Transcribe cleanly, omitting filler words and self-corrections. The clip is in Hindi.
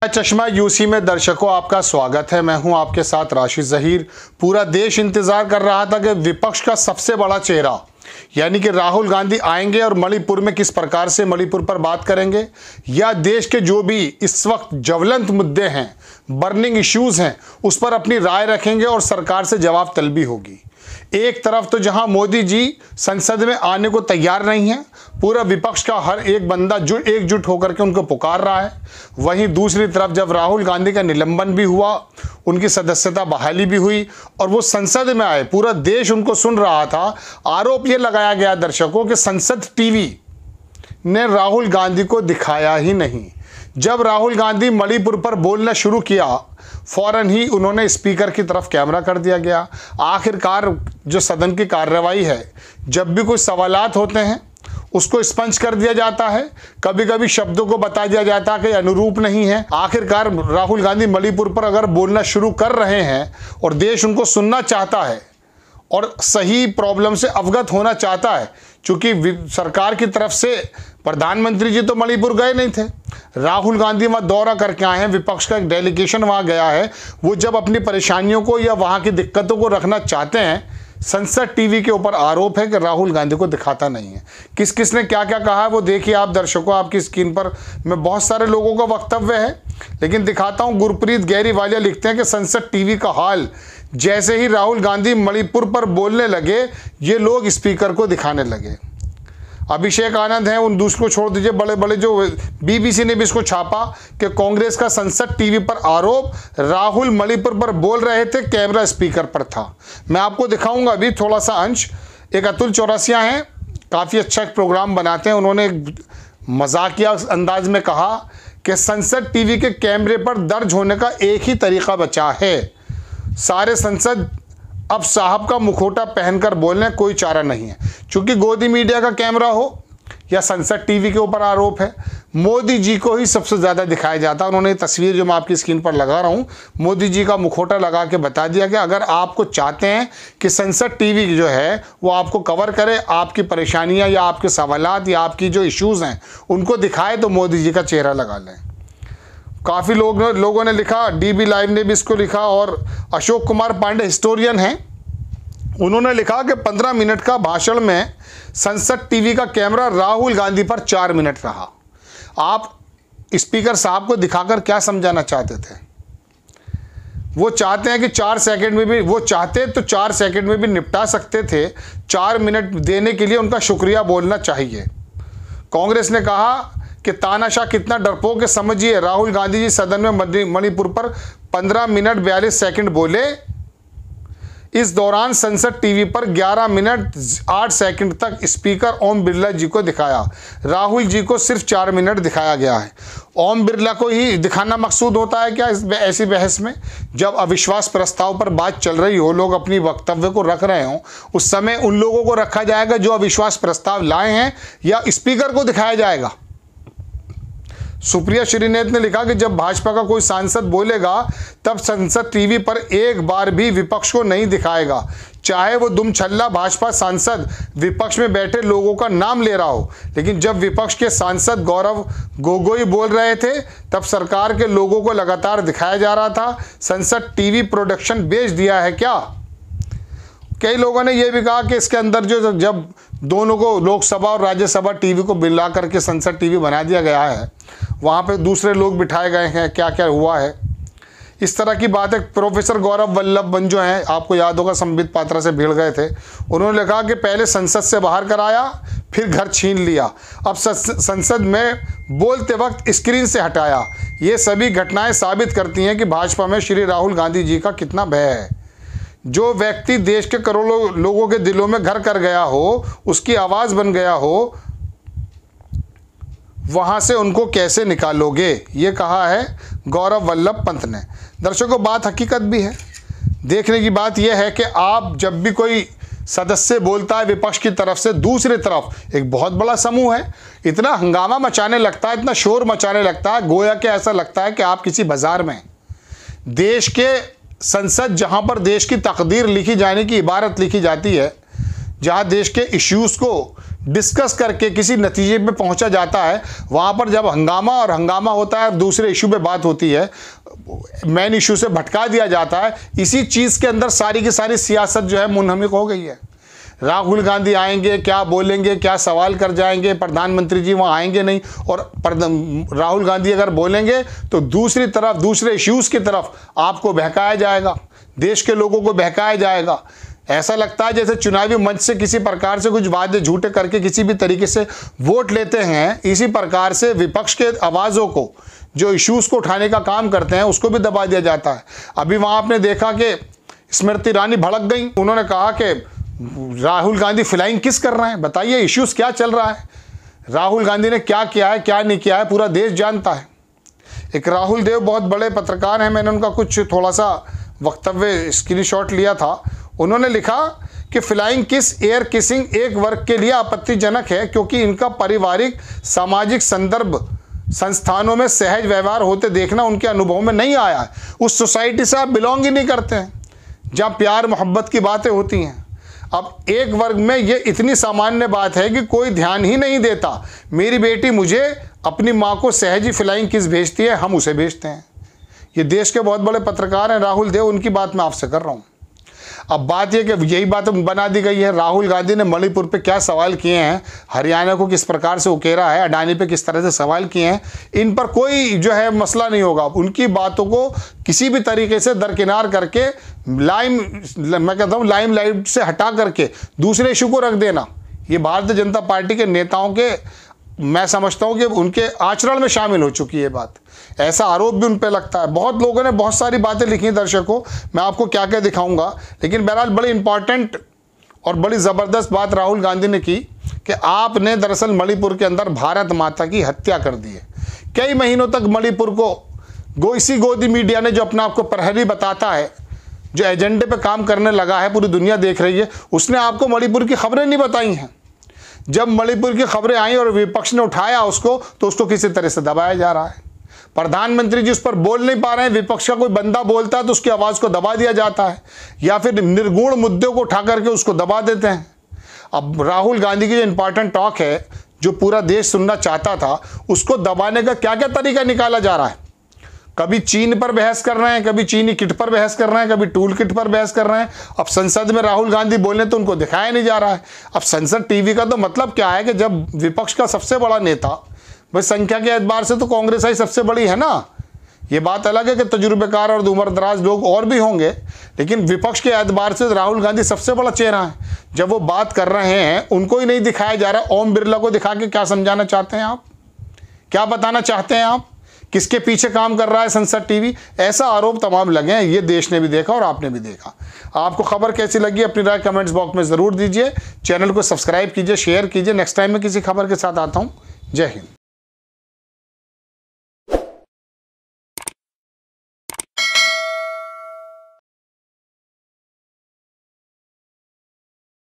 चश्मा यूसी में दर्शकों आपका स्वागत है। मैं हूं आपके साथ राशिद जहीर। पूरा देश इंतजार कर रहा था कि विपक्ष का सबसे बड़ा चेहरा यानी कि राहुल गांधी आएंगे और मणिपुर में किस प्रकार से मणिपुर पर बात करेंगे, या देश के जो भी इस वक्त ज्वलंत मुद्दे हैं, बर्निंग इश्यूज हैं, उस पर अपनी राय रखेंगे और सरकार से जवाब तलबी होगी। एक तरफ तो जहां मोदी जी संसद में आने को तैयार नहीं है, पूरा विपक्ष का हर एक बंदा एकजुट होकर के उनको पुकार रहा है, वहीं दूसरी तरफ जब राहुल गांधी का निलंबन भी हुआ, उनकी सदस्यता बहाली भी हुई और वो संसद में आए, पूरा देश उनको सुन रहा था। आरोप ये लगाया गया दर्शकों कि संसद टीवी ने राहुल गांधी को दिखाया ही नहीं। जब राहुल गांधी मणिपुर पर बोलना शुरू किया, फौरन ही उन्होंने स्पीकर की तरफ कैमरा कर दिया गया। आखिरकार जो सदन की कार्रवाई है, जब भी कोई सवालात होते हैं उसको स्पंज कर दिया जाता है, कभी कभी शब्दों को बता दिया जाता है कि अनुरूप नहीं है। आखिरकार राहुल गांधी मणिपुर पर अगर बोलना शुरू कर रहे हैं और देश उनको सुनना चाहता है और सही प्रॉब्लम से अवगत होना चाहता है, चूंकि सरकार की तरफ से प्रधानमंत्री जी तो मणिपुर गए नहीं थे, राहुल गांधी वहाँ दौरा करके आए हैं, विपक्ष का एक डेलीगेशन वहाँ गया है। वो जब अपनी परेशानियों को या वहाँ की दिक्कतों को रखना चाहते हैं, संसद टीवी के ऊपर आरोप है कि राहुल गांधी को दिखाता नहीं है। किस किस ने क्या क्या कहा है वो देखिए आप दर्शकों, आपकी स्क्रीन पर में बहुत सारे लोगों का वक्तव्य है, लेकिन दिखाता हूँ। गुरप्रीत गहरीवालिया लिखते हैं कि संसद टीवी का हाल, जैसे ही राहुल गांधी मणिपुर पर बोलने लगे, ये लोग स्पीकर को दिखाने लगे। अभिषेक आनंद हैं, उन दूसरों को छोड़ दीजिए, बड़े बड़े जो बीबीसी ने भी इसको छापा कि कांग्रेस का संसद टीवी पर आरोप, राहुल मणिपुर पर बोल रहे थे, कैमरा स्पीकर पर था। मैं आपको दिखाऊंगा अभी थोड़ा सा अंश। एक अतुल चौरसिया हैं, काफ़ी अच्छा प्रोग्राम बनाते हैं, उन्होंने मजाकिया अंदाज में कहा कि संसद टीवी के कैमरे पर दर्ज होने का एक ही तरीका बचा है, सारे संसद अब साहब का मुखौटा पहनकर बोलने, कोई चारा नहीं है। चूंकि गोदी मीडिया का कैमरा हो या संसद टीवी के ऊपर आरोप है, मोदी जी को ही सबसे ज़्यादा दिखाया जाता है। उन्होंने तस्वीर जो मैं आपकी स्क्रीन पर लगा रहा हूँ, मोदी जी का मुखौटा लगा के बता दिया कि अगर आपको चाहते हैं कि संसद टीवी जो है वो आपको कवर करे, आपकी परेशानियाँ या आपके सवालात या आपकी जो इश्यूज़ हैं उनको दिखाए, तो मोदी जी का चेहरा लगा लें। काफ़ी लोगों ने लिखा, डीबी लाइव ने भी इसको लिखा, और अशोक कुमार पांडे हिस्टोरियन हैं, उन्होंने लिखा कि 15 मिनट का भाषण में संसद टीवी का कैमरा राहुल गांधी पर 4 मिनट रहा। आप स्पीकर साहब को दिखाकर क्या समझाना चाहते थे? वो चाहते हैं कि 4 सेकंड में भी, वो चाहते तो 4 सेकंड में भी निपटा सकते थे। 4 मिनट देने के लिए उनका शुक्रिया बोलना चाहिए। कांग्रेस ने कहा कि तानाशाह कितना डरपोक है, समझिए राहुल गांधी जी सदन में मणिपुर पर 15 मिनट 42 सेकंड बोले। इस दौरान संसद टीवी पर 11 मिनट 8 सेकंड तक स्पीकर ओम बिरला जी को दिखाया, राहुल जी को सिर्फ 4 मिनट दिखाया गया है। ओम बिरला को ही दिखाना मकसूद होता है क्या ऐसी बहस में? जब अविश्वास प्रस्ताव पर बात चल रही हो, लोग अपनी वक्तव्य को रख रहे हो, उस समय उन लोगों को रखा जाएगा जो अविश्वास प्रस्ताव लाए हैं, या स्पीकर को दिखाया जाएगा? सुप्रिया श्रीनेत ने लिखा कि जब भाजपा का कोई सांसद बोलेगा तब संसद टीवी पर एक बार भी विपक्ष को नहीं दिखाएगा, चाहे वो दुम छल्ला भाजपा सांसद विपक्ष में बैठे लोगों का नाम ले रहा हो। लेकिन जब विपक्ष के सांसद गौरव गोगोई बोल रहे थे तब सरकार के लोगों को लगातार दिखाया जा रहा था। संसद टीवी प्रोडक्शन बेच दिया है क्या? कई लोगों ने यह भी कहा कि इसके अंदर जो जब दोनों को लोकसभा और राज्यसभा टीवी को मिला करके संसद टीवी बना दिया गया है, वहाँ पे दूसरे लोग बिठाए गए हैं, क्या क्या हुआ है, इस तरह की बात है। प्रोफेसर गौरव वल्लभ जो हैं, आपको याद होगा संबित पात्रा से भिड़ गए थे, उन्होंने लिखा कि पहले संसद से बाहर कराया, फिर घर छीन लिया, अब संसद में बोलते वक्त स्क्रीन से हटाया। ये सभी घटनाएं साबित करती हैं कि भाजपा में श्री राहुल गांधी जी का कितना भय है। जो व्यक्ति देश के करोड़ों लोगों के दिलों में घर कर गया हो, उसकी आवाज़ बन गया हो, वहाँ से उनको कैसे निकालोगे, ये कहा है गौरव वल्लभ पंत ने। दर्शकों, बात हकीकत भी है। देखने की बात यह है कि आप जब भी कोई सदस्य बोलता है विपक्ष की तरफ से, दूसरी तरफ एक बहुत बड़ा समूह है, इतना हंगामा मचाने लगता है, इतना शोर मचाने लगता है, गोया कि ऐसा लगता है कि आप किसी बाजार में। देश के संसद, जहाँ पर देश की तकदीर लिखी जाने की इबारत लिखी जाती है, जहाँ देश के इश्यूज़ को डिस्कस करके किसी नतीजे पे पहुंचा जाता है, वहाँ पर जब हंगामा होता है, दूसरे इशू पे बात होती है, मेन इशू से भटका दिया जाता है। इसी चीज़ के अंदर सारी की सारी सियासत जो है मुनहमिक हो गई है। राहुल गांधी आएंगे, क्या बोलेंगे, क्या सवाल कर जाएंगे, प्रधानमंत्री जी वहाँ आएंगे नहीं, और राहुल गांधी अगर बोलेंगे तो दूसरी तरफ दूसरे इश्यूज़ की तरफ आपको बहकाया जाएगा, देश के लोगों को बहकाया जाएगा। ऐसा लगता है जैसे चुनावी मंच से किसी प्रकार से कुछ वादे झूठे करके किसी भी तरीके से वोट लेते हैं, इसी प्रकार से विपक्ष के आवाज़ों को, जो इश्यूज़ को उठाने का काम करते हैं, उसको भी दबा दिया जाता है। अभी वहाँ आपने देखा कि स्मृति ईरानी भड़क गई, उन्होंने कहा कि राहुल गांधी फ्लाइंग किस कर रहे हैं, बताइए इश्यूज़ क्या चल रहा है, राहुल गांधी ने क्या किया है क्या नहीं किया है, पूरा देश जानता है। एक राहुल देव बहुत बड़े पत्रकार हैं, मैंने उनका कुछ थोड़ा सा वक्तव्य स्क्रीनशॉट लिया था। उन्होंने लिखा कि फ्लाइंग किस, एयर किसिंग एक वर्ग के लिए आपत्तिजनक है क्योंकि इनका पारिवारिक सामाजिक संदर्भ संस्थानों में सहज व्यवहार होते देखना उनके अनुभव में नहीं आया है। उस सोसाइटी से आप बिलोंग ही नहीं करते हैं जहाँ प्यार मोहब्बत की बातें होती हैं। अब एक वर्ग में ये इतनी सामान्य बात है कि कोई ध्यान ही नहीं देता। मेरी बेटी मुझे अपनी माँ को सहज ही फ्लाइंग किस भेजती है, हम उसे भेजते हैं। ये देश के बहुत बड़े पत्रकार हैं राहुल देव, उनकी बात मैं आपसे कर रहा हूँ। अब बात यह कि यही बात बना दी गई है। राहुल गांधी ने मणिपुर पे क्या सवाल किए हैं, हरियाणा को किस प्रकार से उकेरा है, अडानी पे किस तरह से सवाल किए हैं, इन पर कोई जो है मसला नहीं होगा। उनकी बातों को किसी भी तरीके से दरकिनार करके मैं कहता हूँ लाइम लाइट से हटा करके दूसरे इशू को रख देना, ये भारतीय जनता पार्टी के नेताओं के, मैं समझता हूँ कि उनके आचरण में शामिल हो चुकी है बात। ऐसा आरोप भी उन पर लगता है। बहुत लोगों ने बहुत सारी बातें लिखी हैं दर्शकों, मैं आपको क्या क्या दिखाऊंगा, लेकिन बहरहाल बड़ी इंपॉर्टेंट और बड़ी ज़बरदस्त बात राहुल गांधी ने की कि आपने दरअसल मणिपुर के अंदर भारत माता की हत्या कर दी है। कई महीनों तक मणिपुर को इसी गोदी मीडिया ने, जो अपना आपको प्रहरी बताता है, जो एजेंडे पर काम करने लगा है, पूरी दुनिया देख रही है, उसने आपको मणिपुर की खबरें नहीं बताई हैं। जब मणिपुर की खबरें आई और विपक्ष ने उठाया उसको, तो उसको किसी तरह से दबाया जा रहा है। प्रधानमंत्री जी उस पर बोल नहीं पा रहे हैं, विपक्ष का कोई बंदा बोलता है तो उसकी आवाज़ को दबा दिया जाता है, या फिर निर्गुण मुद्दों को उठा करके उसको दबा देते हैं। अब राहुल गांधी की जो इंपॉर्टेंट टॉक है, जो पूरा देश सुनना चाहता था, उसको दबाने का क्या क्या तरीका निकाला जा रहा है। कभी चीन पर बहस कर रहे हैं, कभी चीनी किट पर बहस कर रहे हैं, कभी टूल किट पर बहस कर रहे हैं। अब संसद में राहुल गांधी बोलने तो उनको दिखाया नहीं जा रहा है। अब संसद टीवी का तो मतलब क्या है कि जब विपक्ष का सबसे बड़ा नेता, भाई संख्या के एतबार से तो कांग्रेस ही सबसे बड़ी है ना, ये बात अलग है कि तजुर्बेकार और उम्रदराज लोग और भी होंगे, लेकिन विपक्ष के एतबार से राहुल गांधी सबसे बड़ा चेहरा है। जब वो बात कर रहे हैं उनको ही नहीं दिखाया जा रहा, ओम बिरला को दिखा के क्या समझाना चाहते हैं आप, क्या बताना चाहते हैं आप, किसके पीछे काम कर रहा है संसद टीवी। ऐसा आरोप तमाम लगे हैं, ये देश ने भी देखा और आपने भी देखा। आपको खबर कैसी लगी अपनी राय कमेंट्स बॉक्स में ज़रूर दीजिए। चैनल को सब्सक्राइब कीजिए, शेयर कीजिए। नेक्स्ट टाइम मैं किसी खबर के साथ आता हूँ। जय हिंद।